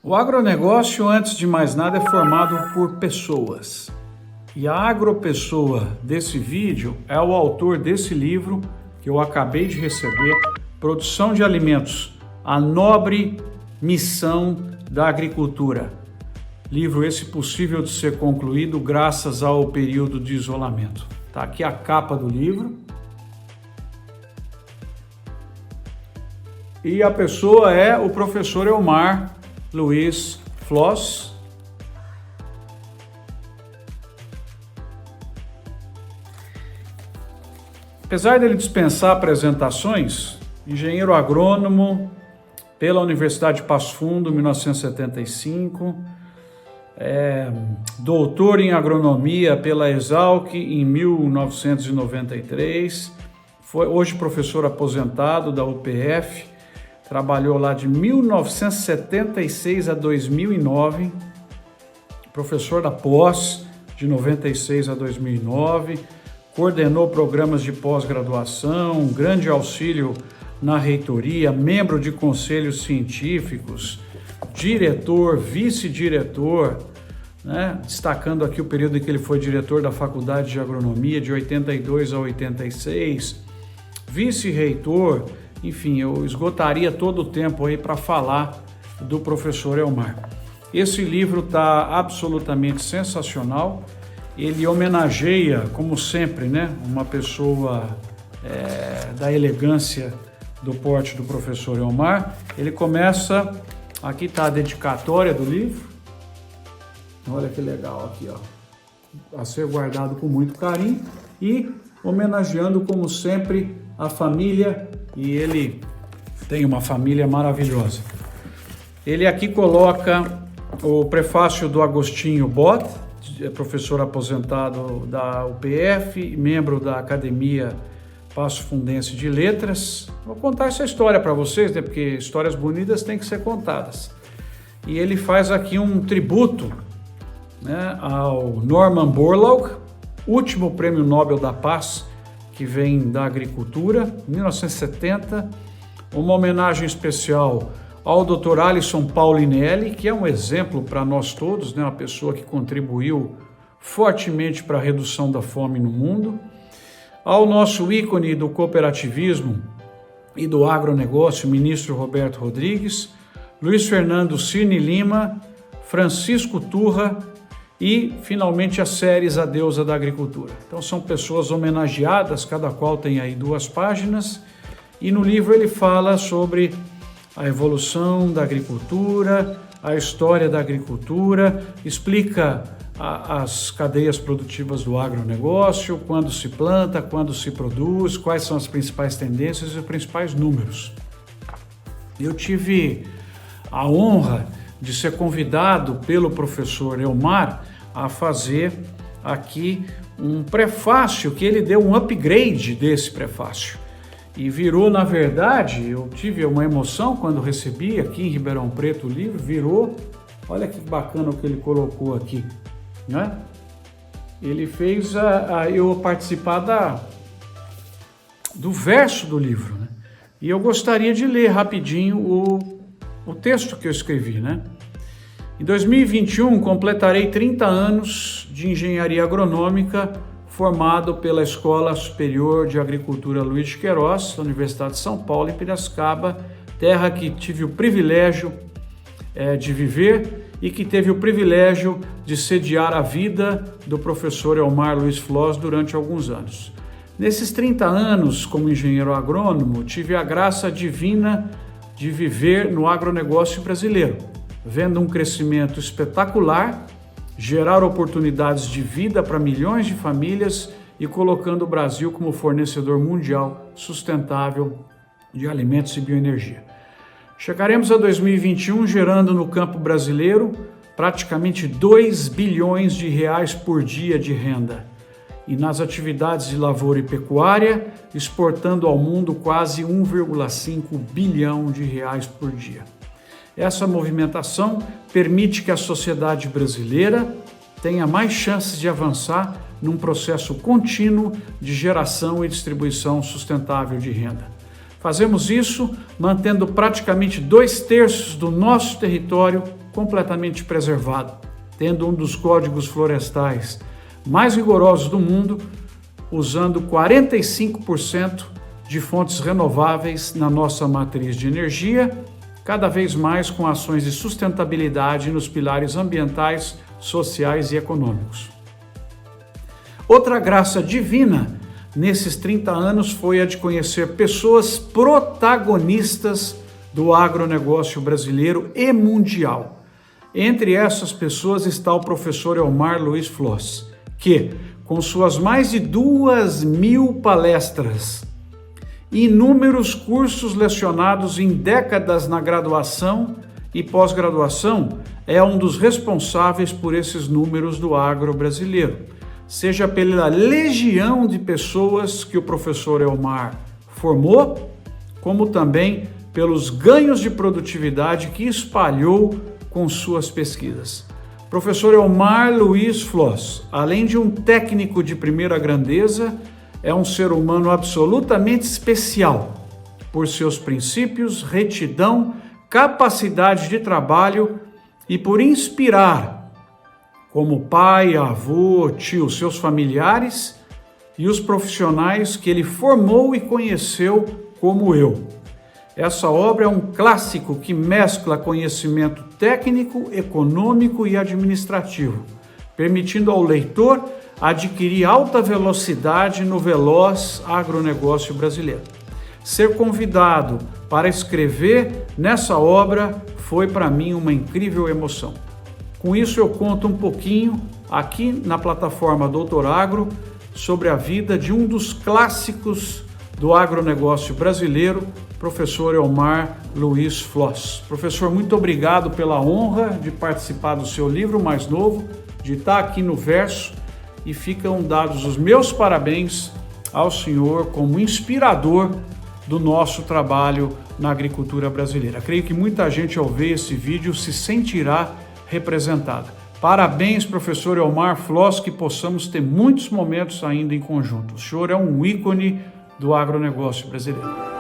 O agronegócio, antes de mais nada, é formado por pessoas. E a agropessoa desse vídeo é o autor desse livro que eu acabei de receber, Produção de Alimentos, a Nobre Missão da Agricultura. Livro esse possível de ser concluído graças ao período de isolamento. Tá aqui a capa do livro. E a pessoa é o professor Elmar Luiz Floss. Apesar dele dispensar apresentações, engenheiro agrônomo pela Universidade de Passo Fundo, 1975, doutor em agronomia pela Exalc em 1993, foi hoje professor aposentado da UPF, trabalhou lá de 1976 a 2009, professor da pós de 96 a 2009, coordenou programas de pós-graduação, grande auxílio na reitoria, membro de conselhos científicos, diretor, vice-diretor, né? Destacando aqui o período em que ele foi diretor da Faculdade de Agronomia, de 82 a 86, vice-reitor, enfim, eu esgotaria todo o tempo aí para falar do professor Elmar. Esse livro está absolutamente sensacional, ele homenageia, como sempre, né, uma pessoa da elegância do porte do professor Elmar. Ele começa, aqui está a dedicatória do livro, olha que legal aqui, ó, a ser guardado com muito carinho e homenageando, como sempre, a família, e ele tem uma família maravilhosa. Ele aqui coloca o prefácio do Agostinho Bott, professor aposentado da UPF, membro da Academia Passo Fundense de Letras. Vou contar essa história para vocês, né, porque histórias bonitas têm que ser contadas. E ele faz aqui um tributo, né, ao Norman Borlaug, último prêmio Nobel da Paz, que vem da agricultura, 1970, uma homenagem especial ao Dr. Alisson Paulinelli, que é um exemplo para nós todos, né, uma pessoa que contribuiu fortemente para a redução da fome no mundo, ao nosso ícone do cooperativismo e do agronegócio, ministro Roberto Rodrigues, Luiz Fernando Cirne Lima, Francisco Turra, e, finalmente, as séries A Deusa da Agricultura. Então, são pessoas homenageadas, cada qual tem aí 2 páginas, e no livro ele fala sobre a evolução da agricultura, a história da agricultura, explica as cadeias produtivas do agronegócio, quando se planta, quando se produz, quais são as principais tendências e os principais números. Eu tive a honra de ser convidado pelo professor Elmar a fazer aqui um prefácio, que ele deu um upgrade desse prefácio. E virou, na verdade, eu tive uma emoção quando recebi aqui em Ribeirão Preto o livro, virou, olha que bacana o que ele colocou aqui, né? Ele fez eu participar do verso do livro, né? E eu gostaria de ler rapidinho o texto que eu escrevi, né? Em 2021, completarei 30 anos de engenharia agronômica, formado pela Escola Superior de Agricultura Luiz de Queiroz, da Universidade de São Paulo, em Piracicaba, terra que tive o privilégio de viver e que teve o privilégio de sediar a vida do professor Elmar Luiz Floss durante alguns anos. Nesses 30 anos, como engenheiro agrônomo, tive a graça divina de viver no agronegócio brasileiro, vendo um crescimento espetacular, gerar oportunidades de vida para milhões de famílias e colocando o Brasil como fornecedor mundial sustentável de alimentos e bioenergia. Chegaremos a 2021 gerando no campo brasileiro praticamente 2 bilhões de reais por dia de renda e nas atividades de lavoura e pecuária, exportando ao mundo quase 1,5 bilhão de reais por dia. Essa movimentação permite que a sociedade brasileira tenha mais chances de avançar num processo contínuo de geração e distribuição sustentável de renda. Fazemos isso mantendo praticamente 2/3 do nosso território completamente preservado, tendo um dos códigos florestais mais rigorosos do mundo, usando 45% de fontes renováveis na nossa matriz de energia, cada vez mais com ações de sustentabilidade nos pilares ambientais, sociais e econômicos. Outra graça divina nesses 30 anos foi a de conhecer pessoas protagonistas do agronegócio brasileiro e mundial. Entre essas pessoas está o professor Elmar Luiz Floss, que, com suas mais de 2.000 palestras, inúmeros cursos lecionados em décadas na graduação e pós-graduação, é um dos responsáveis por esses números do agro brasileiro, seja pela legião de pessoas que o professor Elmar formou, como também pelos ganhos de produtividade que espalhou com suas pesquisas. Professor Elmar Luiz Floss, além de um técnico de primeira grandeza, é um ser humano absolutamente especial por seus princípios, retidão, capacidade de trabalho e por inspirar, como pai, avô, tio, seus familiares e os profissionais que ele formou e conheceu como eu. Essa obra é um clássico que mescla conhecimento técnico, econômico e administrativo, permitindo ao leitor adquirir alta velocidade no veloz agronegócio brasileiro. Ser convidado para escrever nessa obra foi para mim uma incrível emoção. Com isso eu conto um pouquinho aqui na plataforma Doutor Agro sobre a vida de um dos clássicos do agronegócio brasileiro, professor Elmar Luiz Floss. Professor, muito obrigado pela honra de participar do seu livro mais novo, de estar aqui no Verso, e ficam dados os meus parabéns ao senhor como inspirador do nosso trabalho na agricultura brasileira. Creio que muita gente ao ver esse vídeo se sentirá representada. Parabéns, professor Elmar Floss, que possamos ter muitos momentos ainda em conjunto. O senhor é um ícone do agronegócio brasileiro.